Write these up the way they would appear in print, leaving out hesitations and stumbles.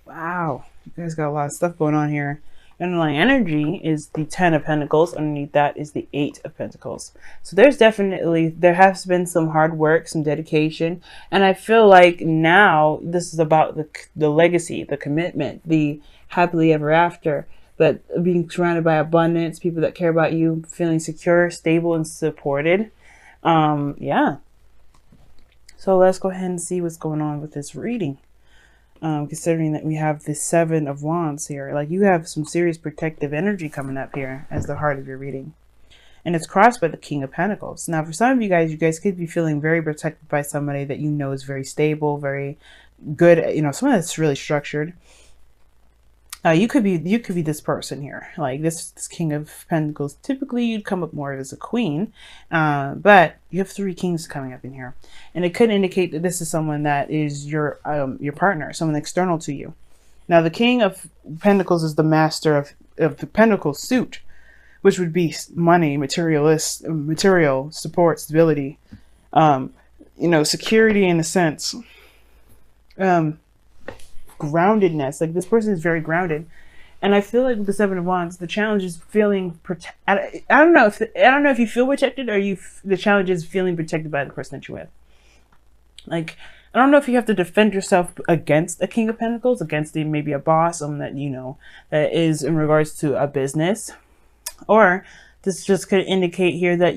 Wow, you guys got a lot of stuff going on here. Underlying energy is the 10 of Pentacles. Underneath that is the 8 of Pentacles. So there has been some hard work, some dedication. And I feel like now this is about the legacy, the commitment, the happily ever after. But being surrounded by abundance, people that care about you, feeling secure, stable, and supported. Yeah. So let's go ahead and see what's going on with this reading. Considering that we have this 7 of Wands here. Like, you have some serious protective energy coming up here as the heart of your reading. And it's crossed by the King of Pentacles. Now, for some of you guys could be feeling very protected by somebody that you know is very stable, very good, someone that's really structured. You could be this person here, like this King of Pentacles. Typically, you'd come up more as a queen, but you have 3 kings coming up in here, and it could indicate that this is someone that is your partner, someone external to you. Now, the King of Pentacles is the master of the Pentacle suit, which would be money, material support, stability, security in a sense. Groundedness. Like, this person is very grounded, and I feel like with the 7 of Wands, the challenge is feeling I don't know if you feel protected, or the challenge is feeling protected by the person that you're with. Like, I don't know if you have to defend yourself against a King of Pentacles, against maybe a boss, someone that that is in regards to a business, or this just could indicate here that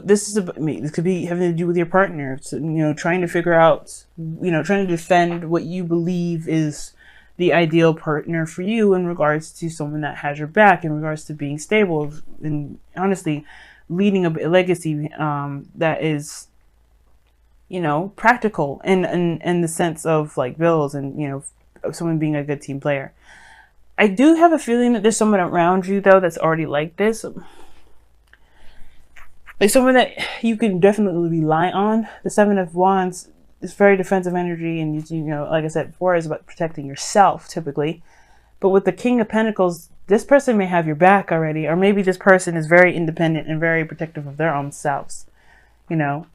this is this could be having to do with your partner. So, trying to figure out, trying to defend what you believe is the ideal partner for you in regards to someone that has your back, in regards to being stable, and honestly, leading a legacy that is, practical in the sense of like bills and, someone being a good team player. I do have a feeling that there's someone around you, though, that's already like this. Like, someone that you can definitely rely on. The 7 of Wands is very defensive energy, and like I said before, is about protecting yourself typically. But with the King of Pentacles, this person may have your back already, or maybe this person is very independent and very protective of their own selves, but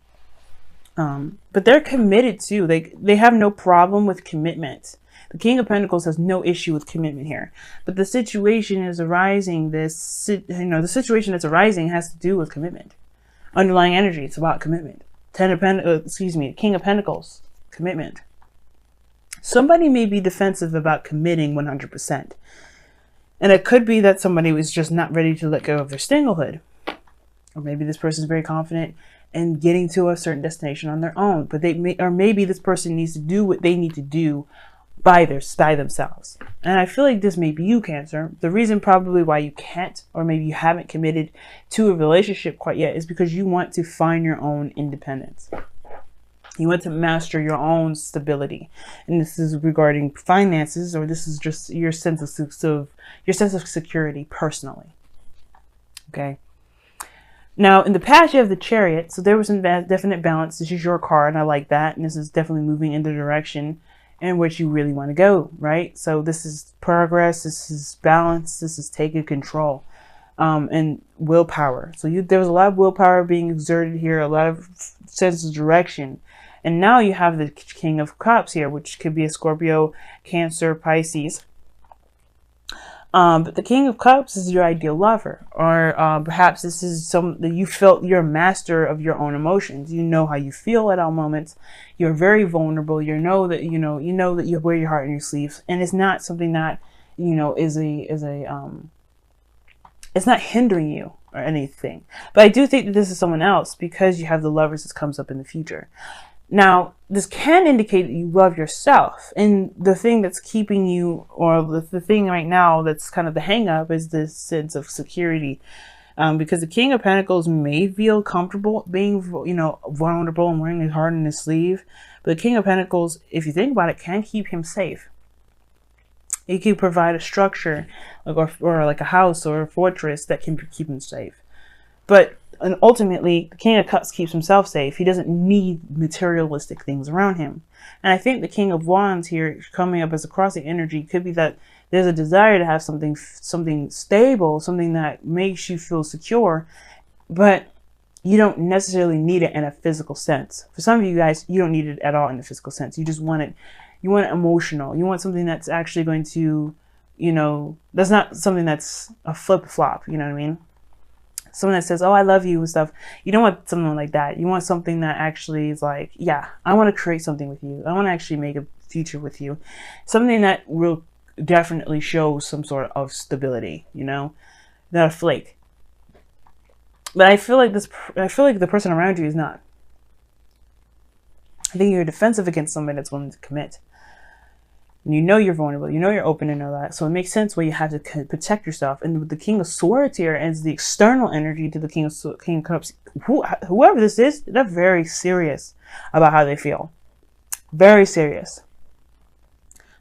they're committed too. They have no problem with commitment. The King of Pentacles has no issue with commitment here, but the situation is arising. The situation that's arising has to do with commitment. Underlying energy, it's about commitment. King of Pentacles, commitment. Somebody may be defensive about committing 100%. And it could be that somebody was just not ready to let go of their singlehood. Or maybe this person is very confident in getting to a certain destination on their own. But maybe this person needs to do what they need to do by themselves. And I feel like this may be you, Cancer. The reason probably why you can't, or maybe you haven't committed to a relationship quite yet, is because you want to find your own independence. You want to master your own stability. And this is regarding finances, or this is just your sense of security personally. Okay. Now, in the past, you have the Chariot. So there was some definite balance. This is your card, and I like that. And this is definitely moving in the direction in which you really want to go, right? So this is progress, this is balance, this is taking control, and willpower. So there was a lot of willpower being exerted here, a lot of sense of direction. And now you have the King of Cups here, which could be a Scorpio, Cancer, Pisces. But the King of Cups is your ideal lover, or perhaps this is that you felt you're a master of your own emotions. You know how you feel at all moments. You're very vulnerable. You know that you wear your heart on your sleeves, and it's not something that it's not hindering you or anything. But I do think that this is someone else, because you have the Lovers that comes up in the future. Now, this can indicate that you love yourself, and the thing that's keeping you, or the thing right now that's kind of the hang up, is this sense of security, because the King of Pentacles may feel comfortable being, vulnerable and wearing his heart on his sleeve, but the King of Pentacles, if you think about it, can keep him safe. He can provide a structure, or like a house or a fortress that can keep him safe. But ultimately, the King of Cups keeps himself safe. He doesn't need materialistic things around him. And I think the King of Wands here, coming up as a crossing energy, could be that there's a desire to have something stable, something that makes you feel secure. But you don't necessarily need it in a physical sense. For some of you guys, you don't need it at all in a physical sense. You just want it, you want it emotional. You want something that's actually going to, that's not something that's a flip flop, you know what I mean? Someone that says, oh, I love you and stuff. You don't want something like that. You want something that actually is like, yeah, I want to create something with you. I want to actually make a future with you. Something that will definitely show some sort of stability, not a flake. But I feel like the person around you is not. I think you're defensive against somebody that's willing to commit. And you're vulnerable. You're open and all that. So it makes sense why you have to protect yourself. And with the King of Swords here as the external energy to the King of Cups, whoever this is, they're very serious about how they feel. Very serious.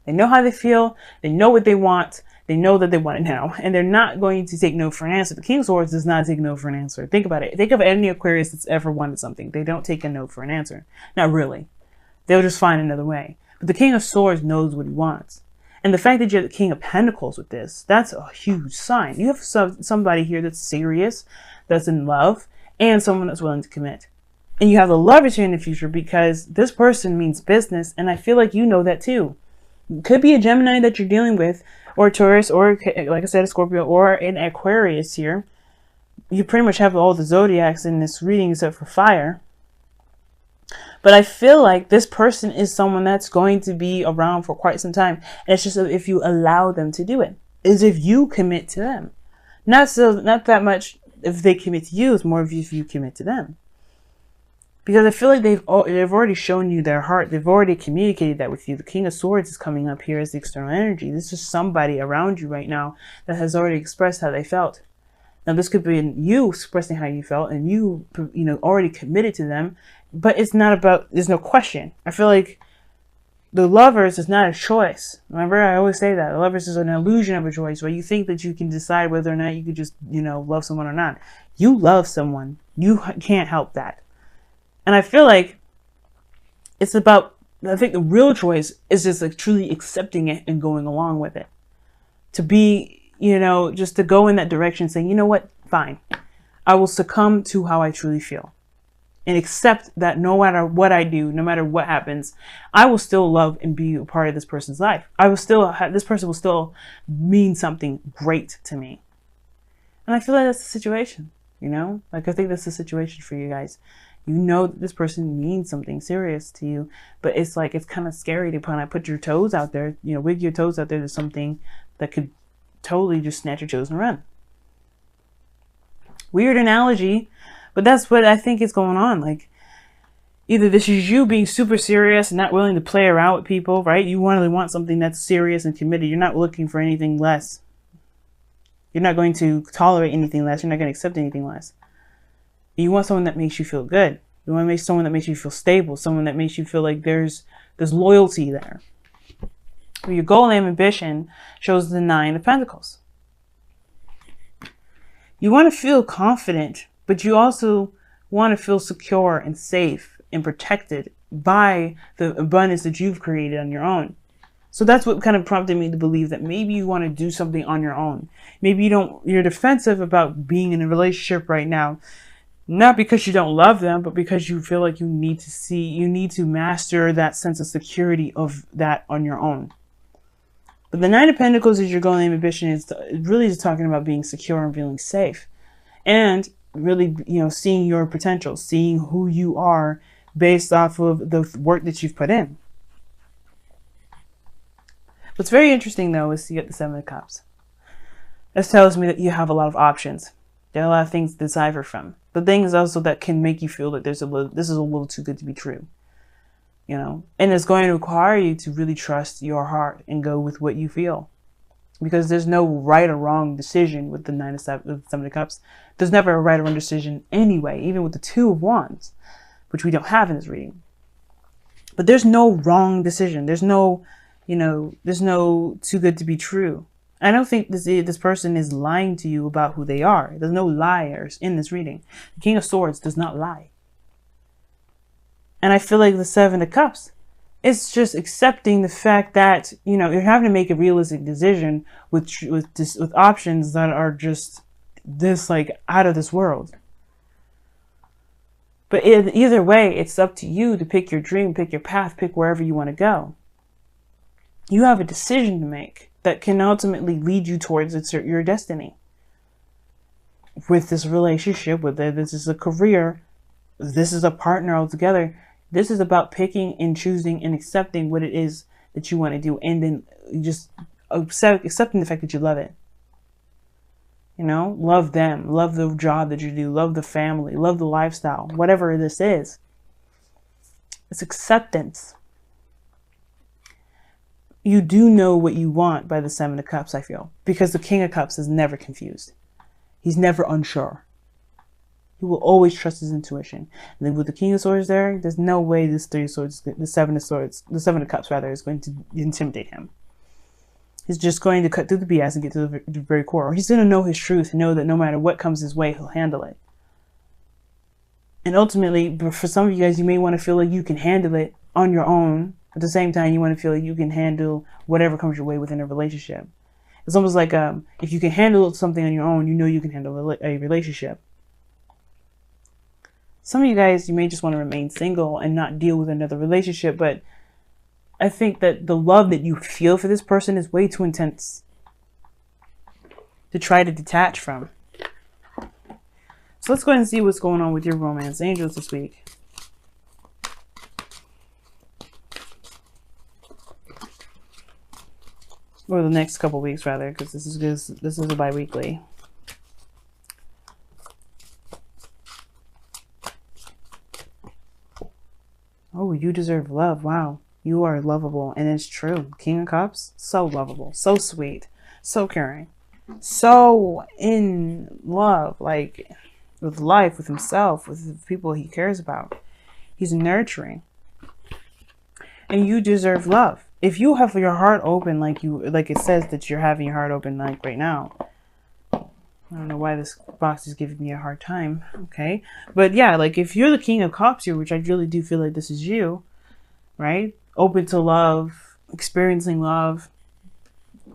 They know how they feel. They know what they want. They know that they want it now. And they're not going to take no for an answer. The King of Swords does not take no for an answer. Think about it. Think of any Aquarius that's ever wanted something. They don't take a no for an answer. Not really. They'll just find another way. But the King of Swords knows what he wants. And the fact that you're the King of Pentacles with this, that's a huge sign. You have somebody here that's serious, that's in love, and someone that's willing to commit. And you have the Lovers here in the future because this person means business, and I feel like you know that too. It could be a Gemini that you're dealing with, or a Taurus, or like I said, a Scorpio, or an Aquarius here. You pretty much have all the zodiacs in this reading except for fire. But I feel like this person is someone that's going to be around for quite some time. And it's just if you allow them to do it. Is if you commit to them. Not that much if they commit to you. It's more if you commit to them. Because I feel like they've already shown you their heart. They've already communicated that with you. The King of Swords is coming up here as the external energy. This is somebody around you right now that has already expressed how they felt. Now, this could be you expressing how you felt and you already committed to them. But it's not about, there's no question. I feel like the Lovers is not a choice. Remember, I always say that. The Lovers is an illusion of a choice where you think that you can decide whether or not you could just, love someone or not. You love someone. You can't help that. And I feel like it's about, I think the real choice is just like truly accepting it and going along with it. To be, just to go in that direction saying, you know what, fine. I will succumb to how I truly feel. And accept that no matter what I do, no matter what happens, I will still love and be a part of this person's life. This person will still mean something great to me. And I feel like that's the situation, Like I think that's the situation for you guys. You know that this person means something serious to you, but it's like, it's kind of scary to kind of put your toes out there, wig your toes out there to something that could totally just snatch your toes and run. Weird analogy. But that's what I think is going on. Like, either this is you being super serious and not willing to play around with people, right? You really want something that's serious and committed. You're not looking for anything less. You're not going to tolerate anything less. You're not going to accept anything less. You want someone that makes you feel good. You want to make someone that makes you feel stable. Someone that makes you feel like there's loyalty there. Your goal and ambition shows the 9 of Pentacles. You want to feel confident, but you also want to feel secure and safe and protected by the abundance that you've created on your own. So that's what kind of prompted me to believe that maybe you want to do something on your own. Maybe you're defensive about being in a relationship right now, not because you don't love them, but because you feel like you need to master that sense of security of that on your own. But the 9 of Pentacles is your goal and ambition is really just talking about being secure and feeling safe. And really, seeing your potential, seeing who you are based off of the work that you've put in. What's very interesting, though, is you get the 7 of Cups. This tells me that you have a lot of options. There are a lot of things to decipher from. The things also that can make you feel that this is a little too good to be true. And it's going to require you to really trust your heart and go with what you feel. Because there's no right or wrong decision with the 7 of Cups. There's never a right or wrong decision anyway, even with the 2 of Wands, which we don't have in this reading. But there's no wrong decision. There's no too good to be true. I don't think this person is lying to you about who they are. There's no liars in this reading. The King of Swords does not lie. And I feel like the 7 of Cups, it's just accepting the fact that, you're having to make a realistic decision with options that are just this, like, out of this world. But either way, it's up to you to pick your dream, pick your path, pick wherever you want to go. You have a decision to make that can ultimately lead you towards your destiny. With this relationship, whether this is a career, this is a partner altogether, this is about picking and choosing and accepting what it is that you want to do, and then just accepting the fact that you love it. You know, love them, love the job that you do, love the family, love the lifestyle, whatever this is. It's acceptance. You do know what you want by the Seven of Cups, I feel, because the King of Cups is never confused. He's never unsure. He will always trust his intuition. And then with the King of Swords there's no way the Seven of Cups rather, is going to intimidate him. He's just going to cut through the BS and get to the very core. Or he's going to know his truth and know that no matter what comes his way, he'll handle it. And ultimately, for some of you guys, you may want to feel like you can handle it on your own. At the same time, you want to feel like you can handle whatever comes your way within a relationship. It's almost like if you can handle something on your own, you know you can handle a relationship. Some of you guys, you may just want to remain single and not deal with another relationship, but I think that the love that you feel for this person is way too intense to try to detach from. So let's go ahead and see what's going on with your romance angels this week. Or the next couple weeks, rather, because this is a bi-weekly. Oh, you deserve love. Wow. You are lovable, and it's true. King of Cups, so lovable, so sweet, so caring, so in love, like with life, with himself, with the people he cares about. He's nurturing, and you deserve love. If you have your heart open, like it says that you're having your heart open, like right now. I don't know why this box is giving me a hard time. Okay, but yeah, like if you're the King of Cups here, which I really do feel like this is you, right? Open to love, experiencing love.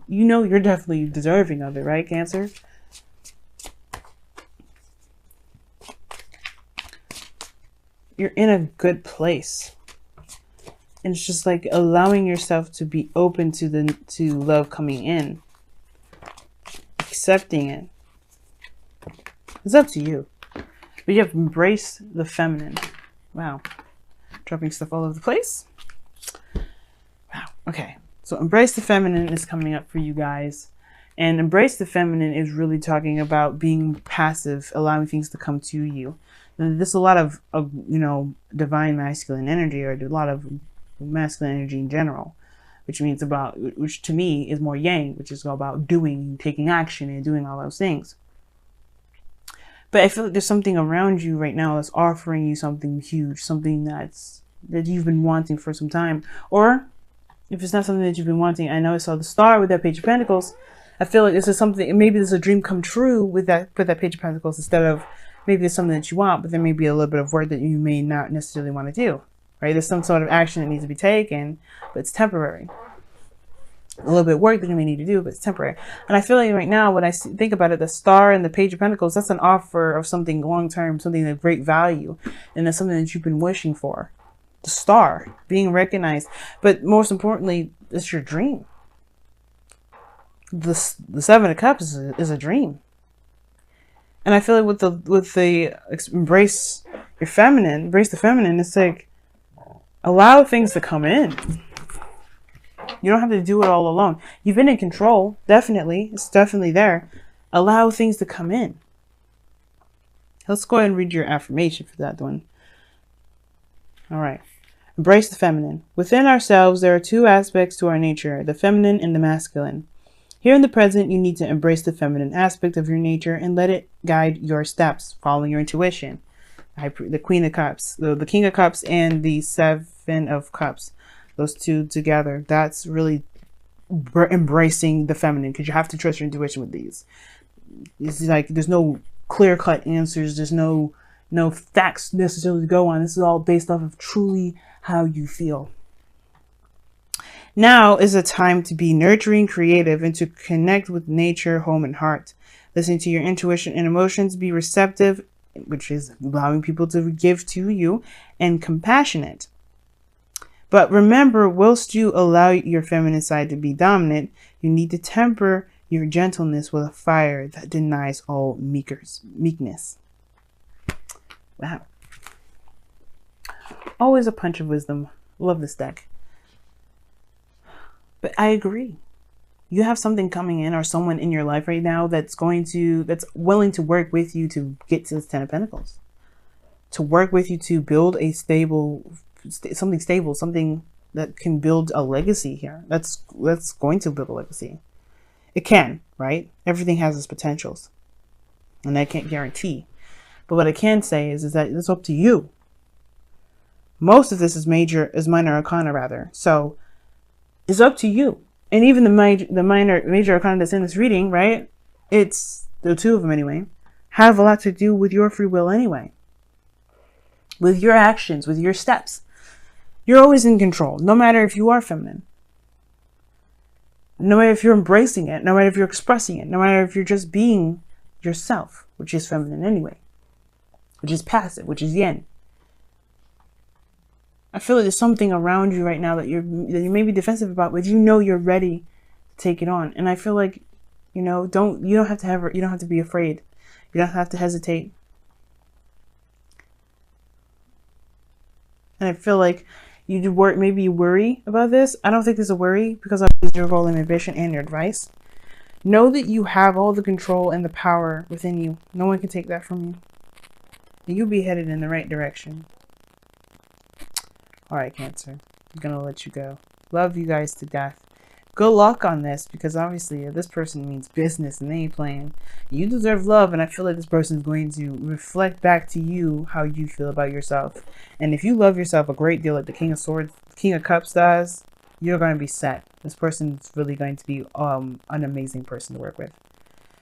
You know you're definitely deserving of it, right, Cancer? You're in a good place. And it's just like allowing yourself to be open to love coming in. Accepting it. It's up to you. But you have to embrace the feminine. Wow. Dropping stuff all over the place. Wow. Okay. So embrace the feminine is coming up for you guys. And embrace the feminine is really talking about being passive, allowing things to come to you. There's a lot of divine masculine energy, or a lot of masculine energy in general, which to me is more yang, which is all about doing, taking action and doing all those things. But I feel like there's something around you right now that's offering you something huge, something that you've been wanting for some time. Or if it's not something that you've been wanting, I know I saw the star with that Page of Pentacles. I feel like this is something, maybe this is a dream come true with that Page of Pentacles, instead of maybe it's something that you want, but there may be a little bit of work that you may not necessarily want to do, right? There's some sort of action that needs to be taken, but it's temporary. A little bit of work that you may need to do, but it's temporary. And I feel like right now, when I think about it, the star and the Page of Pentacles, that's an offer of something long-term, something of great value. And that's something that you've been wishing for. The star, being recognized. But most importantly, it's your dream. The Seven of Cups is a dream. And I feel like with the embrace your feminine, embrace the feminine, it's like, allow things to come in. You don't have to do it all alone. You've been in control, definitely. It's definitely there. Allow things to come in. Let's go ahead and read your affirmation for that one. All right. Embrace the feminine. Within ourselves, there are two aspects to our nature, the feminine and the masculine. Here in the present, you need to embrace the feminine aspect of your nature and let it guide your steps, following your intuition. The Queen of Cups, the King of Cups, and the Seven of Cups. Those two together, that's really embracing the feminine, because you have to trust your intuition with these. It's like there's no clear-cut answers. There's no facts necessarily to go on. This is all based off of truly how you feel. Now is a time to be nurturing, creative, and to connect with nature, home, and heart. Listen to your intuition and emotions. Be receptive which is allowing people to give to you, and compassionate. But remember, whilst you allow your feminine side to be dominant, you need to temper your gentleness with a fire that denies all meekness. Wow. Always a punch of wisdom. Love this deck. But I agree. You have something coming in, or someone in your life right now that's willing to work with you to get to this 10 of Pentacles. To work with you to build a something stable, something that can build a legacy here. That's going to build a legacy. It can, right? Everything has its potentials, and I can't guarantee. But what I can say is that it's up to you. Most of this is minor arcana, rather. So it's up to you. And even the major arcana that's in this reading, right? It's the two of them anyway, have a lot to do with your free will anyway. With your actions, with your steps. You're always in control, no matter if you are feminine. No matter if you're embracing it, no matter if you're expressing it, no matter if you're just being yourself, which is feminine anyway, which is passive, which is yin. I feel like there's something around you right now that you may be defensive about, but you know you're ready to take it on. And I feel like, you don't have to be afraid. You don't have to hesitate. And I feel like maybe you worry about this. I don't think there's a worry, because of your role and ambition and your advice. Know that you have all the control and the power within you. No one can take that from you. And you'll be headed in the right direction. All right, Cancer. I'm going to let you go. Love you guys to death. Good luck on this, because obviously this person means business and they ain't playing. You deserve love, and I feel like this person is going to reflect back to you how you feel about yourself. And if you love yourself a great deal, like the King of Swords, King of Cups does, you're going to be set. This person is really going to be an amazing person to work with.